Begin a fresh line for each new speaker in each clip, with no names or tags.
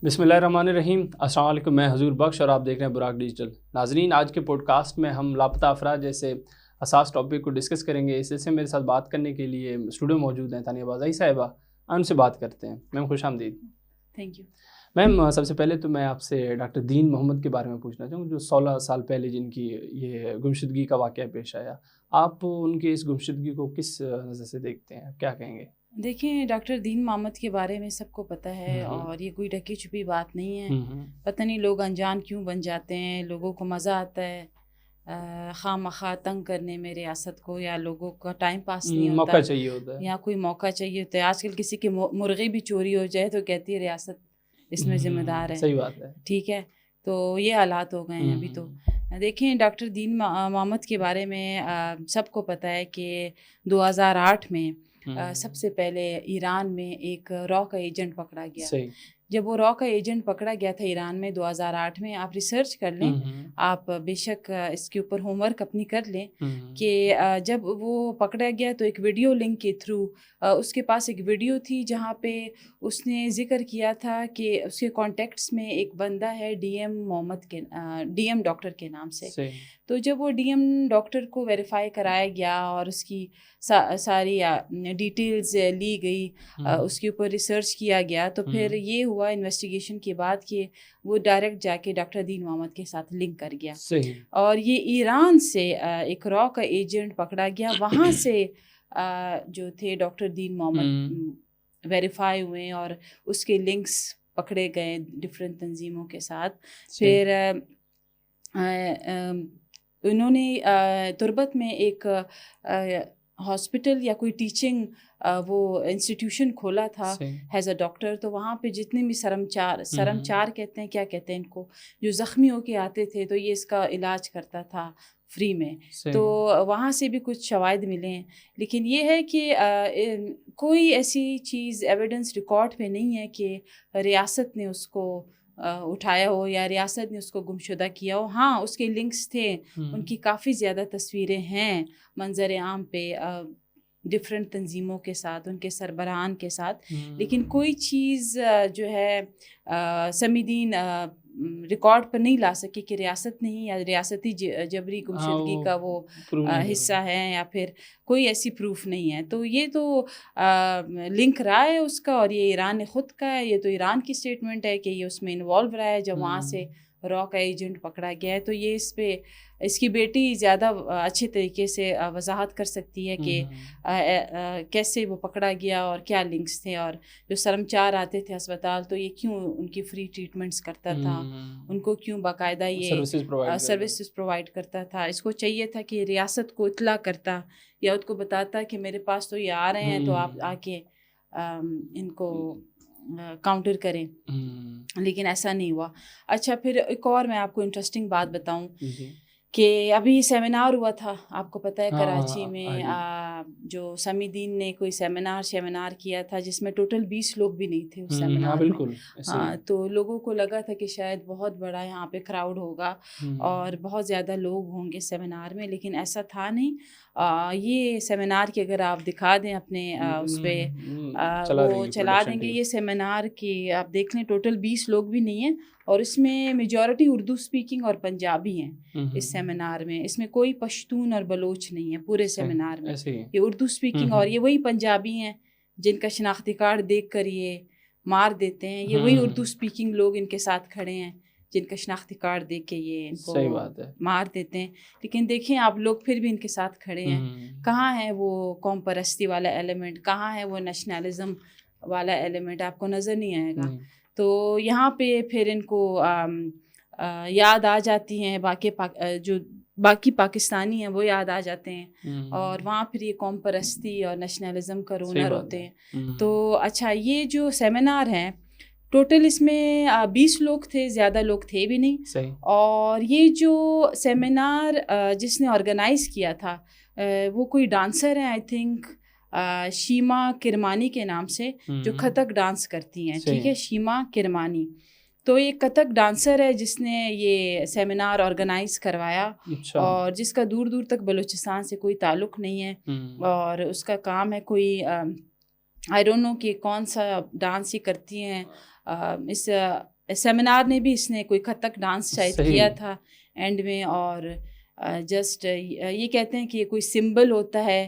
بسم اللہ الرحمن الرحیم. السلام علیکم. میں حضور بخش اور آپ دیکھ رہے ہیں براق ڈیجیٹل. ناظرین, آج کے پوڈ کاسٹ میں ہم لاپتہ افراد جیسے حساس ٹاپک کو ڈسکس کریں گے. اس سلسلے میرے ساتھ بات کرنے کے لیے اسٹوڈیو موجود ہیں تانیہ بازائی صاحبہ. ان سے بات کرتے ہیں. میم خوش آمدید.
Thank you.
میم سب سے پہلے تو میں آپ سے ڈاکٹر دین محمد کے بارے میں پوچھنا چاہوں جو 16 سال پہلے جن کی یہ گمشدگی کا واقعہ پیش آیا. آپ ان کی اس گمشدگی کو کس نظر سے دیکھتے ہیں, کیا کہیں گے؟
دیکھیں, ڈاکٹر دین محمد کے بارے میں سب کو پتہ ہے اور یہ کوئی ڈھکی چھپی بات نہیں ہے. پتہ نہیں لوگ انجان کیوں بن جاتے ہیں, لوگوں کو مزہ آتا ہے خواہ مخواہ تنگ کرنے میں ریاست کو, یا لوگوں کا ٹائم پاس نہیں ہوتا,
موقع چاہیے ہوتا ہے,
یا کوئی موقع چاہیے ہوتا ہے. آج کل کسی کی مرغی بھی چوری ہو جائے تو کہتی ہے ریاست اس میں ذمہ دار ہے.
صحیح بات ہے.
ٹھیک ہے, تو یہ حالات ہو گئے ہیں ابھی. تو دیکھیں, ڈاکٹر دین محمد کے بارے میں سب کو پتہ ہے کہ 2008 میں سب سے پہلے ایران میں ایک را کا ایجنٹ پکڑا گیا. جب وہ را کا ایجنٹ پکڑا گیا تھا ایران میں 2008 میں, آپ ریسرچ کر لیں, آپ بے شک اس کے اوپر ہوم ورک اپنی کر لیں کہ جب وہ پکڑا گیا تو ایک ویڈیو لنک کے تھرو اس کے پاس ایک ویڈیو تھی جہاں پہ اس نے ذکر کیا تھا کہ اس کے کانٹیکٹس میں ایک بندہ ہے ڈی ایم ڈاکٹر کے نام سے. تو جب وہ ڈی ایم ڈاکٹر کو ویریفائی کرایا گیا اور اس کی ساری ڈیٹیلز لی گئی, اس کے اوپر ریسرچ کیا گیا, تو پھر یہ ہوا انویسٹیگیشن کے بعد کہ وہ ڈائریکٹ جا کے ڈاکٹر دین محمد کے ساتھ لنک کر گیا. اور یہ ایران سے ایک را کا ایجنٹ پکڑا گیا, وہاں سے جو تھے ڈاکٹر دین محمد ویریفائی ہوئے اور اس کے لنکس پکڑے گئے ڈفرینٹ تنظیموں کے ساتھ. پھر انہوں نے تربت میں ایک ہاسپٹل یا کوئی ٹیچنگ وہ انسٹیٹیوشن کھولا تھا ایز اے ڈاکٹر. تو وہاں پہ جتنے بھی سرمچار کہتے ہیں, کیا کہتے ہیں ان کو, جو زخمی ہو کے آتے تھے تو یہ اس کا علاج کرتا تھا فری میں. تو وہاں سے بھی کچھ شواہد ملے ہیں, لیکن یہ ہے کہ کوئی ایسی چیز ایویڈنس ریکارڈ پہ نہیں ہے کہ ریاست نے اس کو اٹھایا ہو یا ریاست نے اس کو گمشدہ کیا ہو. ہاں, اس کے لنکس تھے, ان کی کافی زیادہ تصویریں ہیں منظر عام پہ ڈفرینٹ تنظیموں کے ساتھ, ان کے سربراہان کے ساتھ, لیکن کوئی چیز جو ہے سمیدین ریکارڈ پر نہیں لا سکے کہ ریاست نہیں یا ریاستی جبری گمشدگی کا وہ حصہ ہے, یا پھر کوئی ایسی پروف نہیں ہے. تو یہ تو لنک رہا ہے اس کا, اور یہ ایران نے خود کا ہے. یہ تو ایران کی اسٹیٹمنٹ ہے کہ یہ اس میں انوالو رہا ہے جب وہاں سے را کا ایجنٹ پکڑا گیا ہے. تو یہ اس پہ اس کی بیٹی زیادہ اچھے طریقے سے وضاحت کر سکتی ہے کہ کیسے وہ پکڑا گیا اور کیا لنکس تھے, اور جو سرمچار آتے تھے اسپتال تو یہ کیوں ان کی فری ٹریٹمنٹس کرتا تھا, ان کو کیوں باقاعدہ یہ سروسز پرووائڈ کرتا تھا. اس کو چاہیے تھا کہ ریاست کو اطلاع کرتا یا اس کو بتاتا کہ میرے پاس تو یہ آ رہے ہیں, تو آپ آ کے ان کو کاؤنٹر کریں, لیکن ایسا نہیں ہوا. اچھا, پھر ایک اور میں آپ کو انٹرسٹنگ بات بتاؤں کہ ابھی سیمینار ہوا تھا, آپ کو پتہ ہے کراچی میں جو سمیدین نے کوئی سیمینار کیا تھا جس میں ٹوٹل 20 لوگ بھی نہیں تھے اس سیمینار میں. تو لوگوں کو لگا تھا کہ شاید بہت بڑا یہاں پہ کراؤڈ ہوگا اور بہت زیادہ لوگ ہوں گے سیمینار میں, لیکن ایسا تھا نہیں. یہ سیمینار کی اگر آپ دکھا دیں اپنے اس پہ وہ چلا دیں گے یہ سیمینار کی, آپ دیکھ لیں ٹوٹل 20 لوگ بھی نہیں ہیں, اور اس میں میجورٹی اردو اسپیکنگ اور پنجابی ہیں اس سیمینار میں. اس میں کوئی پشتون اور بلوچ نہیں ہے پورے سیمینار میں, یہ اردو اسپیکنگ, اور یہ وہی پنجابی ہیں جن کا شناختی کارڈ دیکھ کر یہ مار دیتے ہیں. یہ وہی اردو اسپیکنگ لوگ ان کے ساتھ کھڑے ہیں جن کا شناختی کارڈ دیکھ کے یہ ان کو مار دیتے ہیں. لیکن دیکھیں آپ لوگ پھر بھی ان کے ساتھ کھڑے ہیں. کہاں ہے وہ قوم پرستی والا ایلیمنٹ, کہاں ہے وہ نیشنلزم والا ایلیمنٹ, آپ کو نظر نہیں آئے گا. تو یہاں پہ پھر ان کو یاد آ جاتی ہیں جو باقی پاکستانی ہیں وہ یاد آ جاتے ہیں, اور وہاں پھر یہ قوم پرستی اور نیشنلزم کا رونر ہوتے ہیں. تو اچھا, یہ جو سیمینار ہیں ٹوٹل اس میں 20 لوگ تھے, زیادہ لوگ تھے بھی نہیں. اور یہ جو سیمینار جس نے آرگنائز کیا تھا وہ کوئی ڈانسر ہیں, آئی تھنک شیما کرمانی کے نام سے, جو کتھک ڈانس کرتی ہیں. ٹھیک ہے, شیما کرمانی. تو یہ کتھک ڈانسر ہے جس نے یہ سیمینار آرگنائز کروایا, اور جس کا دور دور تک بلوچستان سے کوئی تعلق نہیں ہے, اور اس کا کام ہے کوئی آئی ڈونٹ نو کہ کون سا ڈانس ہی کرتی ہیں. اس سیمینار نے بھی اس نے کوئی کتھک ڈانس شاید کیا تھا اینڈ میں, اور جسٹ یہ کہتے ہیں کہ یہ کوئی سمبل ہوتا ہے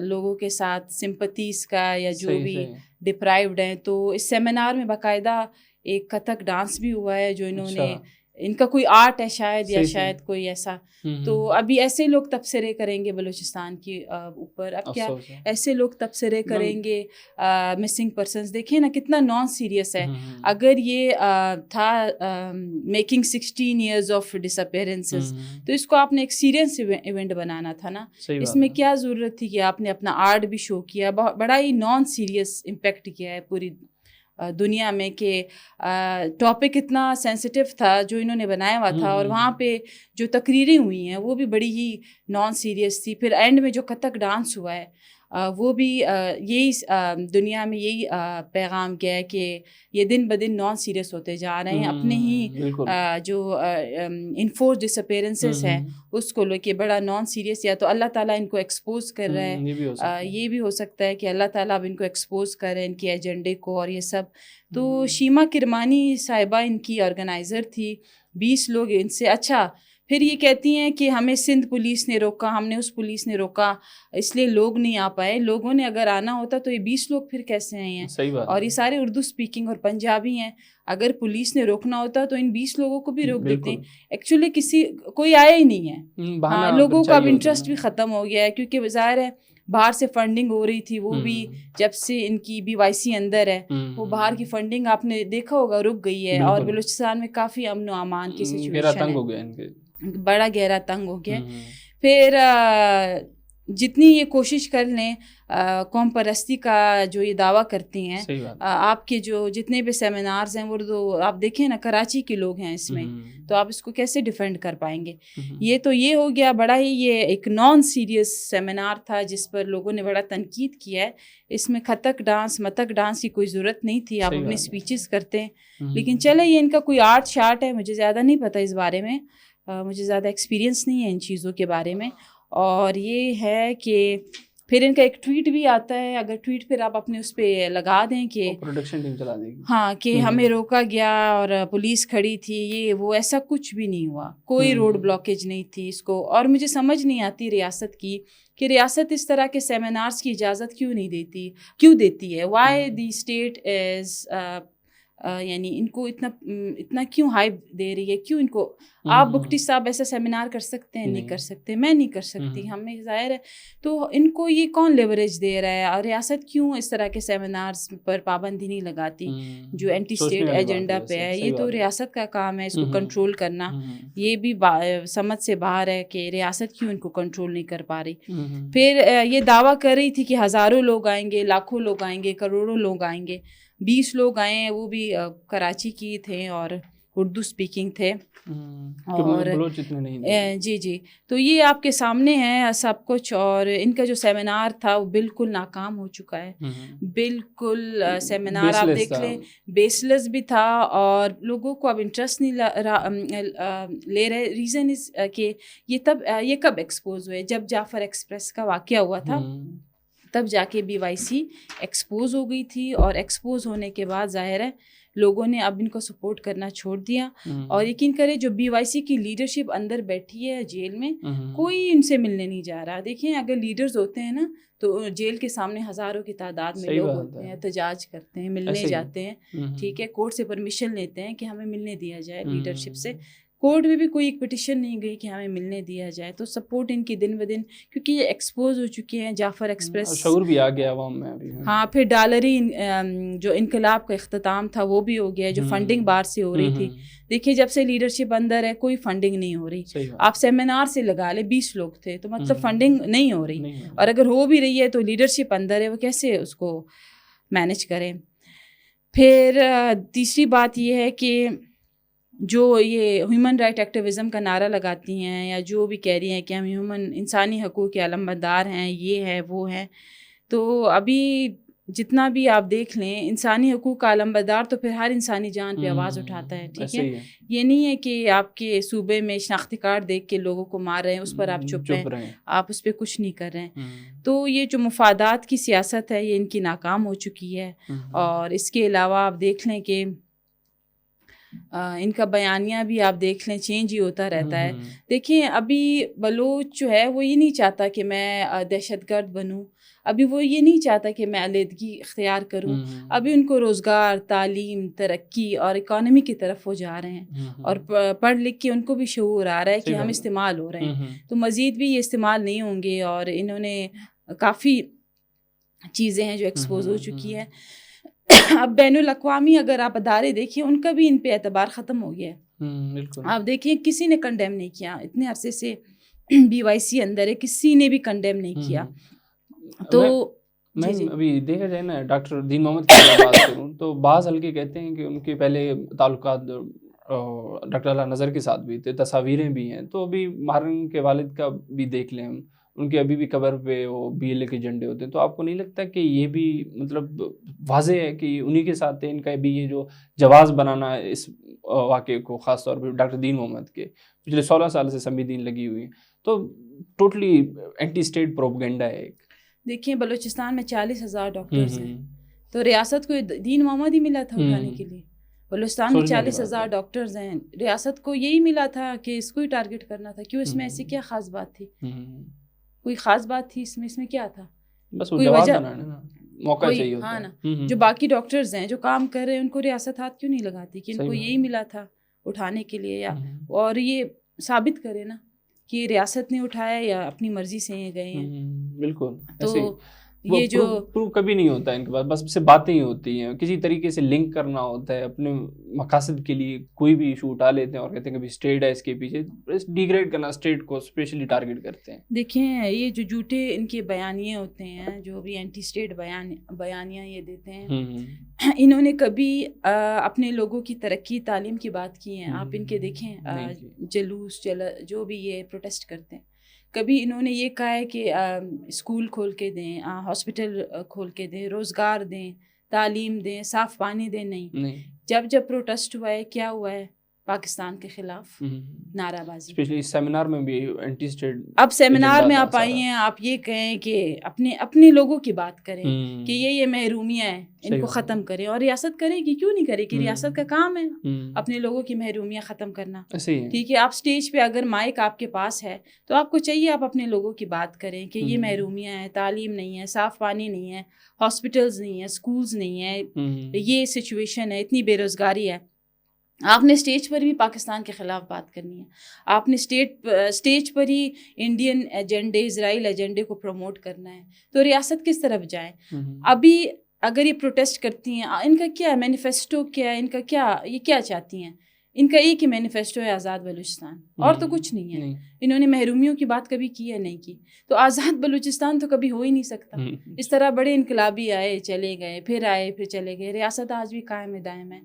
لوگوں کے ساتھ سمپتیز کا یا جو بھی ڈپرائیوڈ ہیں. تو اس سیمینار میں باقاعدہ ایک کتھک ڈانس بھی ہوا ہے جو انہوں نے, ان کا کوئی آرٹ ہے شاید یا شاید کوئی ایسا. تو ابھی ایسے لوگ تبصرے کریں گے بلوچستان کے اوپر. اب کیا ایسے لوگ تبصرے کریں گے مسنگ پرسنز. دیکھیں نا کتنا نان سیریس ہے. اگر یہ تھا making 16 years of disappearances, تو اس کو آپ نے ایک سیریس ایونٹ بنانا تھا نا. اس میں کیا ضرورت تھی کہ آپ نے اپنا آرٹ بھی شو کیا. بڑا ہی نان سیریس امپیکٹ کیا ہے پوری دنیا میں کہ ٹاپک اتنا سینسٹیو تھا جو انہوں نے بنایا ہوا تھا, اور وہاں پہ جو تقریریں ہوئی ہیں وہ بھی بڑی ہی نان سیریس تھی. پھر اینڈ میں جو کتھک ڈانس ہوا ہے وہ بھی یہی دنیا میں یہی پیغام کیا ہے کہ یہ دن بدن نان سیریس ہوتے جا رہے ہیں. اپنے ہی جو انفورس ڈس اپیرنسز ہیں اس کو لے کے بڑا نان سیریس. یا تو اللہ تعالیٰ ان کو ایکسپوز کر رہا ہے, یہ بھی ہو سکتا ہے کہ اللہ تعالیٰ اب ان کو ایکسپوز کر رہے ہیں ان کے ایجنڈے کو اور یہ سب. تو شیما کرمانی صاحبہ ان کی آرگنائزر تھی, 20 لوگ ان سے. اچھا پھر یہ کہتی ہیں کہ ہمیں سندھ پولیس نے روکا, ہم نے اس پولیس نے روکا, اس لیے لوگ نہیں آ پائے. لوگوں نے اگر آنا ہوتا تو یہ 20 لوگ پھر کیسے آئے ہیں؟ اور یہ سارے اردو اسپیکنگ اور پنجابی ہیں. اگر پولیس نے روکنا ہوتا تو ان 20 لوگوں کو بھی روک دیتے. ایکچولی کوئی آیا ہی نہیں ہے. ہاں, لوگوں کا اب انٹرسٹ بھی ختم ہو گیا ہے کیونکہ ظاہر ہے باہر سے فنڈنگ ہو رہی تھی, وہ بھی جب سے ان کی BYC اندر ہے وہ باہر کی فنڈنگ آپ نے دیکھا ہوگا رک گئی ہے. اور بلوچستان میں کافی امن و امان کی سچویشن ہے, بڑا گہرا تنگ ہو گیا. پھر جتنی یہ کوشش کر لیں قوم پرستی کا جو یہ دعویٰ کرتی ہیں, آپ کے جو جتنے بھی سیمینارز ہیں وہ آپ دیکھیں نا کراچی کے لوگ ہیں اس میں, تو آپ اس کو کیسے ڈیفینڈ کر پائیں گے؟ یہ تو یہ ہو گیا. بڑا ہی یہ ایک نان سیریس سیمینار تھا جس پر لوگوں نے بڑا تنقید کیا ہے. اس میں کتھک ڈانس متک ڈانس کی کوئی ضرورت نہیں تھی, آپ اپنے اسپیچز کرتے ہیں. لیکن چلے یہ ان کا کوئی آرٹ شارٹ ہے, مجھے زیادہ نہیں پتہ اس بارے میں, مجھے زیادہ ایکسپیرینس نہیں ہے ان چیزوں کے بارے میں. اور یہ ہے کہ پھر ان کا ایک ٹویٹ بھی آتا ہے, اگر ٹویٹ پھر آپ اپنے اس پہ لگا دیں کہ
پروڈکشن ٹیم چلا دے گی,
ہاں کہ ہمیں روکا گیا اور پولیس کھڑی تھی, یہ وہ ایسا کچھ بھی نہیں ہوا, کوئی روڈ بلاکیج نہیں تھی اس کو. اور مجھے سمجھ نہیں آتی ریاست کی کہ ریاست اس طرح کے سیمینارز کی اجازت کیوں نہیں دیتی, کیوں دیتی ہے. وائی دی اسٹیٹ از یعنی ان کو اتنا کیوں ہائپ دے رہی ہے, کیوں ان کو. آپ بگٹی صاحب ایسا سیمینار کر سکتے ہیں؟ نہیں کر سکتے, میں نہیں کر سکتی, ہمیں ظاہر ہے. تو ان کو یہ کون لیوریج دے رہا ہے, اور ریاست کیوں اس طرح کے سیمینارز پر پابندی نہیں لگاتی جو اینٹی اسٹیٹ ایجنڈا پہ ہے؟ یہ تو ریاست کا کام ہے اس کو کنٹرول کرنا. یہ بھی سمجھ سے باہر ہے کہ ریاست کیوں ان کو کنٹرول نہیں کر پا رہی. پھر یہ دعویٰ کر رہی تھی کہ ہزاروں لوگ آئیں گے, لاکھوں لوگ آئیں گے, کروڑوں لوگ آئیں گے. 20 لوگ آئے ہیں, وہ بھی کراچی کی تھے اور اردو اسپیکنگ تھے. اور جی تو یہ آپ کے سامنے ہے سب کچھ. اور ان کا جو سیمینار تھا وہ بالکل ناکام ہو چکا ہے, بالکل. سیمینار آپ دیکھ لیں بیس لیس بھی تھا, اور لوگوں کو اب انٹرسٹ نہیں لے رہے. ریزن از کہ یہ کب ایکسپوز ہوئے, جب جعفر ایکسپریس کا واقعہ ہوا تھا تب جا کے BYC ایکسپوز ہو گئی تھی. اور ایکسپوز ہونے کے بعد ظاہر ہے لوگوں نے اب ان کو سپورٹ کرنا چھوڑ دیا. اور یقین کرے جو BYC کی لیڈرشپ اندر بیٹھی ہے جیل میں, کوئی ان سے ملنے نہیں جا رہا. دیکھیں اگر لیڈرز ہوتے ہیں نا تو جیل کے سامنے ہزاروں کی تعداد میں لوگ ہوتے ہیں, احتجاج کرتے ہیں, ملنے جاتے ہیں, ٹھیک ہے, کورٹ سے پرمیشن لیتے ہیں کہ ہمیں ملنے دیا جائے لیڈرشپ سے. کورٹ میں بھی کوئی ایک پٹیشن نہیں گئی کہ ہمیں ملنے دیا جائے. تو سپورٹ ان کی دن بدن, کیونکہ یہ ایکسپوز ہو چکے ہیں. جعفر ایکسپریس
شعور بھی آ گیا عوام میں ابھی.
ہاں, پھر ڈالری جو انقلاب کا اختتام تھا وہ بھی ہو گیا, جو فنڈنگ باہر سے ہو رہی تھی. دیکھیے جب سے لیڈرشپ اندر ہے کوئی فنڈنگ نہیں ہو رہی. آپ سیمینار سے لگا لیں 20 لوگ تھے, تو مطلب فنڈنگ نہیں ہو رہی. اور اگر ہو بھی رہی ہے تو لیڈرشپ اندر ہے, وہ کیسے اس کو مینج کریں. پھر تیسری بات یہ ہے کہ جو یہ ہیومن رائٹ ایکٹیویزم کا نعرہ لگاتی ہیں یا جو بھی کہہ رہی ہیں کہ ہم انسانی حقوق کے علمبردار ہیں, یہ ہے وہ ہے, تو ابھی جتنا بھی آپ دیکھ لیں انسانی حقوق کا علمبردار تو پھر ہر انسانی جان پہ آواز اٹھاتا ہے, ٹھیک ہے. یہ نہیں ہے کہ آپ کے صوبے میں شناختی کارڈ دیکھ کے لوگوں کو مار رہے ہیں اس پر آپ چپ رہیں, آپ اس پہ کچھ نہیں کر رہے ہیں. تو یہ جو مفادات کی سیاست ہے یہ ان کی ناکام ہو چکی ہے. اور اس کے علاوہ آپ دیکھ لیں کہ ان کا بیانیہ بھی آپ دیکھ لیں چینج ہی ہوتا رہتا ہے. دیکھیں ابھی بلوچ جو ہے وہ یہ نہیں چاہتا کہ میں دہشت گرد بنوں, ابھی وہ یہ نہیں چاہتا کہ میں علیحدگی اختیار کروں. ابھی ان کو روزگار, تعلیم, ترقی اور اکانومی کی طرف وہ جا رہے ہیں, اور پڑھ لکھ کے ان کو بھی شعور آ رہا ہے کہ ہم استعمال ہو رہے ہیں, تو مزید بھی یہ استعمال نہیں ہوں گے. اور انہوں نے کافی چیزیں ہیں جو ایکسپوز ہو چکی ہیں. اب بین الاقوامی اگر آپ ادارے دیکھیں ان کا بھی ان پہ اعتبار ختم ہو گیا ہے. آپ دیکھیں کسی نے کنڈیم نہیں کیا, اتنے عرصے سے BYC اندر ہے, کسی نے بھی کنڈیم نہیں کیا. تو
میم ابھی دیکھا جائے نا, ڈاکٹر دین محمد کی بات کروں تو بعض حلقے کہتے ہیں کہ ان کے پہلے تعلقات ڈاکٹر اعلیٰ نظر کے ساتھ بھی تھے, تصاویریں بھی ہیں. تو ابھی مہرنگ کے والد کا بھی دیکھ لیں, ان کے ابھی بھی قبر پہ وہ BLA کے جھنڈے ہوتے ہیں. تو آپ کو نہیں لگتا کہ یہ بھی مطلب واضح ہے کہ انہی کے ساتھ ان کا بھی یہ جو جواز بنانا اس واقعے کو, خاص طور پہ ڈاکٹر دین محمد کے پچھلے 16 سال سے سمی دین لگی ہوئی, تو ٹوٹلی اینٹی اسٹیٹ پروپیگنڈا ہے ایک.
دیکھیں بلوچستان میں 40,000 ڈاکٹرز ہیں, تو ریاست کو دین محمد ہی ملا تھا اٹھانے کے لیے. بلوچستان میں 40,000 ڈاکٹرز ہیں, ریاست کو یہی ملا تھا کہ اس کو ہی ٹارگٹ کرنا تھا. کیوں, اس میں ایسی کیا خاص بات تھی؟ کوئی خاص بات تھی اس میں کیا تھا؟
بس
کوئی وجہ,
موقع چاہیے ہوتا ہے
نا. جو باقی ڈاکٹرز ہیں جو کام کر رہے ہیں ان کو ریاست ہاتھ کیوں نہیں لگاتی کہ ان کو یہی ملا تھا اٹھانے کے لیے؟ یا اور یہ ثابت کرے نا کہ ریاست نے اٹھایا یا اپنی مرضی سے یہ گئے ہیں.
بالکل.
تو یہ جو
پروف کبھی نہیں ہوتا ان کے پاس, بس سے باتیں ہی ہوتی ہیں, کسی طریقے سے لنک کرنا ہوتا ہے اپنے مقاصد کے لیے. کوئی بھی ایشو اٹھا لیتے ہیں اور کہتے ہیں کہ اسٹیٹ ہے اس کے پیچھے, ڈیگریڈ کرنا اسٹیٹ کو اسپیشلی ٹارگٹ کرتے ہیں.
دیکھیں یہ جو جھوٹے ان کے بیانیے ہوتے ہیں, جو بھی اینٹی اسٹیٹ بیانیاں یہ دیتے ہیں, انہوں نے کبھی اپنے لوگوں کی ترقی, تعلیم کی بات کی ہے؟ آپ ان کے دیکھیں جلوس جو بھی یہ پروٹیسٹ کرتے ہیں, کبھی انہوں نے یہ کہا ہے کہ اسکول کھول کے دیں, ہاسپٹل کھول کے دیں, روزگار دیں, تعلیم دیں, صاف پانی دیں؟ نہیں. جب پروٹیسٹ ہوا ہے کیا ہوا ہے؟ پاکستان کے خلاف نعرہ بازی.
اسپیشلی سیمینار میں بھی اینٹی اسٹیٹ.
اب سیمینار میں آپ آئی ہیں, آپ یہ کہیں کہ اپنے لوگوں کی بات کریں کہ یہ محرومیاں ہیں ان کو ختم کریں, اور ریاست کرے گی, کیوں نہیں کرے گی؟ ریاست کا کام ہے اپنے لوگوں کی محرومیاں ختم کرنا. ٹھیک ہے, آپ اسٹیج پہ اگر مائک آپ کے پاس ہے تو آپ کو چاہیے آپ اپنے لوگوں کی بات کریں کہ یہ محرومیاں ہیں, تعلیم نہیں ہے, صاف پانی نہیں ہے, ہاسپٹلز نہیں ہے, اسکولز نہیں ہے, یہ سچویشن ہے, اتنی بے روزگاری ہے. آپ نے اسٹیج پر بھی پاکستان کے خلاف بات کرنی ہے, آپ نے اسٹیج پر ہی انڈین ایجنڈے, اسرائیل ایجنڈے کو پروموٹ کرنا ہے. تو ریاست کس طرف جائے؟ ابھی اگر یہ پروٹیسٹ کرتی ہیں, ان کا کیا مینیفیسٹو کیا ہے, ان کا کیا, یہ کیا چاہتی ہیں؟ ان کا ایک ہی مینیفیسٹو ہے, آزاد بلوچستان, اور تو کچھ نہیں ہے. انہوں نے محرومیوں کی بات کبھی کی ہے؟ نہیں کی. تو آزاد بلوچستان تو کبھی ہو ہی نہیں سکتا. اس طرح بڑے انقلابی آئے چلے گئے, پھر آئے پھر چلے گئے. ریاست آج بھی قائم دائم ہے,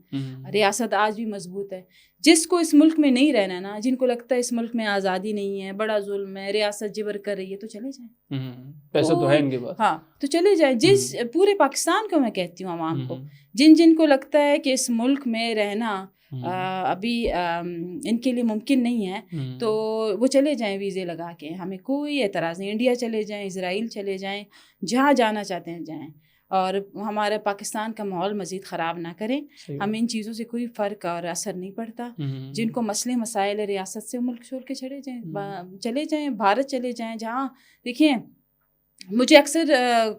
ریاست آج بھی مضبوط ہے. جس کو اس ملک میں نہیں رہنا نا, جن کو لگتا ہے اس ملک میں آزادی نہیں ہے, بڑا ظلم ہے, ریاست جبر کر رہی ہے, تو چلے جائیں.
پیسہ تو ہے ان کے پاس.
ہاں, تو چلے جائیں. جس پورے پاکستان کو میں کہتی ہوں عوام کو, جن کو لگتا ہے کہ اس ملک میں رہنا ابھی ان کے لیے ممکن نہیں ہے, تو وہ چلے جائیں ویزے لگا کے, ہمیں کوئی اعتراض نہیں. انڈیا چلے جائیں, اسرائیل چلے جائیں, جہاں جانا چاہتے ہیں جائیں, اور ہمارا پاکستان کا ماحول مزید خراب نہ کریں. ہمیں ان چیزوں سے کوئی فرق اور اثر نہیں پڑتا. جن کو مسئلے مسائل ریاست سے ملک چھوڑ کے چلے جائیں, بھارت چلے جائیں. جہاں دیکھیں مجھے اکثر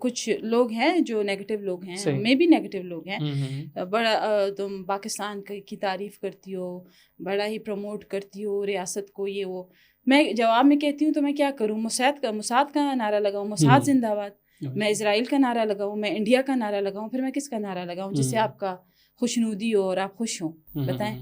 کچھ لوگ ہیں جو نیگیٹو لوگ ہیں, میں بھی نیگیٹو لوگ ہیں, بڑا تم پاکستان کی تعریف کرتی ہو, بڑا ہی پروموٹ کرتی ہو ریاست کو, یہ وہ. میں جواب میں کہتی ہوں تو میں کیا کروں؟ موساد کا نعرہ لگاؤں, موساد زندہ باد. میں اسرائیل کا نعرہ لگاؤں, میں انڈیا کا نعرہ لگاؤں, پھر میں کس کا نعرہ لگاؤں جس سے آپ کا خوشنودی ہو اور آپ خوش ہوں؟ بتائیں.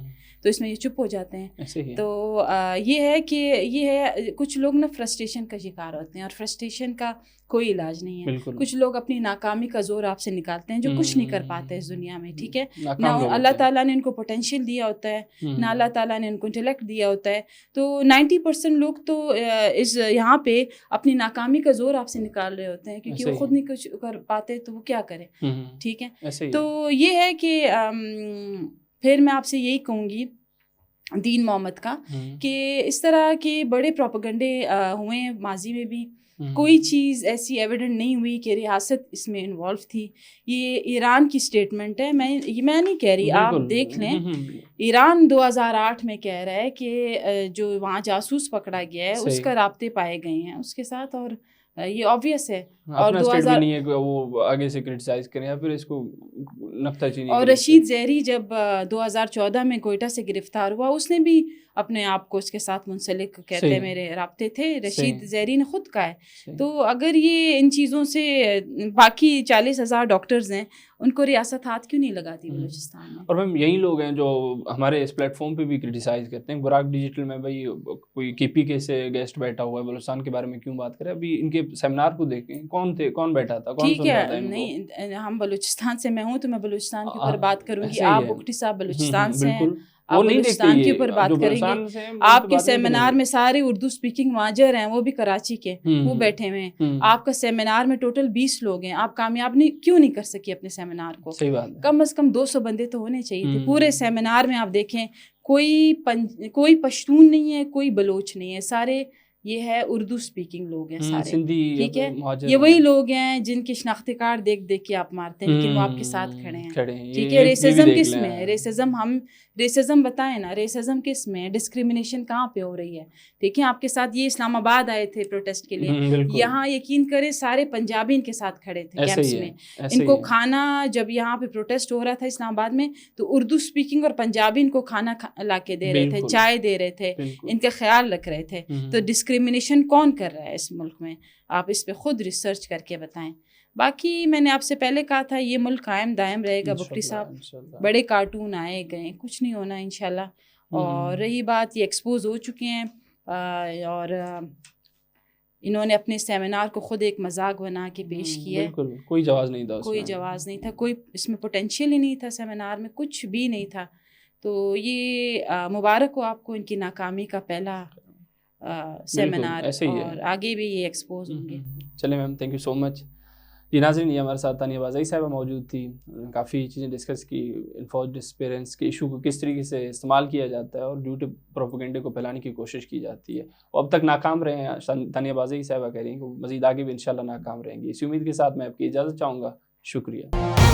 تو اس میں یہ چپ ہو جاتے ہیں. تو یہ ہے کہ یہ ہے کچھ لوگ نا فرسٹریشن کا شکار ہوتے ہیں, اور فرسٹریشن کا کوئی علاج نہیں ہے. کچھ لوگ اپنی ناکامی کا زور آپ سے نکالتے ہیں جو کچھ نہیں کر پاتے اس دنیا میں. ٹھیک ہے, نہ اللہ تعالیٰ نے ان کو پوٹینشیل دیا ہوتا ہے, نہ اللہ تعالیٰ نے ان کو انٹلیکٹ دیا ہوتا ہے. تو 90% لوگ تو اس یہاں پہ اپنی ناکامی کا زور آپ سے نکال رہے ہوتے ہیں, کیونکہ وہ خود نہیں کچھ کر پاتے تو وہ کیا کریں. ٹھیک ہے, تو یہ ہے کہ پھر میں آپ سے یہی کہوں گی دین محمد کا, کہ اس طرح کے بڑے پروپیگنڈے ہوئے ہیں ماضی میں بھی, کوئی چیز ایسی ایویڈنٹ نہیں ہوئی کہ ریاست اس میں انوالو تھی. یہ ایران کی اسٹیٹمنٹ ہے, میں نہیں کہہ رہی, آپ دیکھ لیں. ایران 2008 میں کہہ رہا ہے کہ جو وہاں جاسوس پکڑا گیا ہے اس کا رابطے پائے گئے ہیں اس کے ساتھ, اور یہ آبویس ہے. اور
2000 نہیں ہے کہ وہ آگے سے کرٹیسائز کریں یا پھر اس کو نکتہ چینی.
اور رشید زیری جب 2014 میں کوئٹہ سے گرفتار ہوا, اس نے بھی اپنے آپ کو اس کے ساتھ منسلک کہتے ہیں میرے رابطے تھے, رشید زیری نے خود کہا ہے. تو اگر یہ ان چیزوں سے باقی 40,000 ڈاکٹرز ہیں ان کو ریاست ہاتھ کیوں نہیں لگاتی بلوچستان میں؟
اور میم یہی لوگ ہیں جو ہمارے اس پلیٹ فارم پہ بھی کرٹیسائز کرتے ہیں. براق ڈیجیٹل میں بھائی کوئی کے پی کے سے گیسٹ بیٹھا ہوا ہے, بلوچستان کے بارے میں کیوں بات کرے؟ ابھی ان کے سیمینار کو دیکھیں, کون بیٹھا تھا, کون سن رہا تھا؟
نہیں, ہم بلوچستان سے, میں ہوں تو میں بلوچستان کے اوپر بات کروں گی. آپ بخٹی صاحب بلوچستان سے ہیں, آپ بلوچستان کے اوپر بات کریں گے. آپ کے سیمینار میں سارے اردو اسپیکنگ مہاجر ہیں, وہ بھی کراچی کے, وہ بیٹھے ہوئے ہیں. آپ کا سیمینار میں ٹوٹل 20 لوگ ہیں, آپ کامیاب کیوں نہیں کر سکی اپنے سیمینار کو؟ کم از کم 200 بندے تو ہونے چاہیے تھے پورے سیمینار میں. آپ دیکھیں کوئی پشتون نہیں ہے, کوئی بلوچ نہیں ہے, سارے یہ ہے اردو اسپیکنگ لوگ ہیں سارے, ٹھیک ہے. یہ وہی لوگ ہیں جن کے شناختی کارڈ دیکھ کے آپ مارتے ہیں, لیکن وہ آپ کے ساتھ کھڑے ہیں, ٹھیک ہے. ریسزم کس میں ہے؟ ریسزم بتائیں نا, ریسزم کس میں ہے؟ ڈسکریمنیشن کہاں پہ ہو رہی ہے؟ ٹھیک ہے. آپ کے ساتھ یہ اسلام آباد آئے تھے پروٹیسٹ کے لیے, یہاں یقین کریں سارے پنجابی ان کے ساتھ کھڑے تھے کیمپس میں. ان کو کھانا, جب یہاں پہ پروٹیسٹ ہو رہا تھا اسلام آباد میں, تو اردو اسپیکنگ اور پنجابی ان کو کھانا لا کے دے رہے تھے, چائے دے رہے تھے, ان کا خیال رکھ رہے تھے. تو ڈسکریمنیشن کون کر رہا ہے اس ملک میں؟ آپ اس پہ خود ریسرچ کر کے بتائیں. باقی میں نے آپ سے پہلے کہا تھا یہ ملک قائم دائم رہے گا. بکری صاحب, بڑے کارٹون آئے گئے, کچھ نہیں ہونا انشاءاللہ. اور رہی بات, یہ ایکسپوز ہو چکے ہیں, اور انہوں نے اپنے سیمینار کو خود ایک مذاق بنا کے پیش کیا ہے.
کوئی جواز نہیں تھا,
کوئی جواز نہیں تھا, کوئی اس میں پوٹینشیل ہی نہیں تھا, سیمینار میں کچھ بھی نہیں تھا. تو یہ مبارک ہو آپ کو ان کی ناکامی کا پہلا سیمینار, اور آگے بھی یہ ایکسپوز ہوں گے.
چلیں میم, تھینک یو سو مچ. جی ناظرین, یہ ہمارے ساتھ تانیہ بازائی صاحبہ موجود تھی, کافی چیزیں ڈسکس کی, انفارس ڈسپیرنس کے ایشو کو کس طریقے سے استعمال کیا جاتا ہے اور جھوٹے پروپیگنڈے کو پھیلانے کی کوشش کی جاتی ہے, اور اب تک ناکام رہے ہیں. تانیہ بازائی صاحبہ کہہ رہی ہیں کہ مزید آگے بھی انشاءاللہ ناکام رہیں گی. اسی امید کے ساتھ میں آپ کی اجازت چاہوں گا. شکریہ.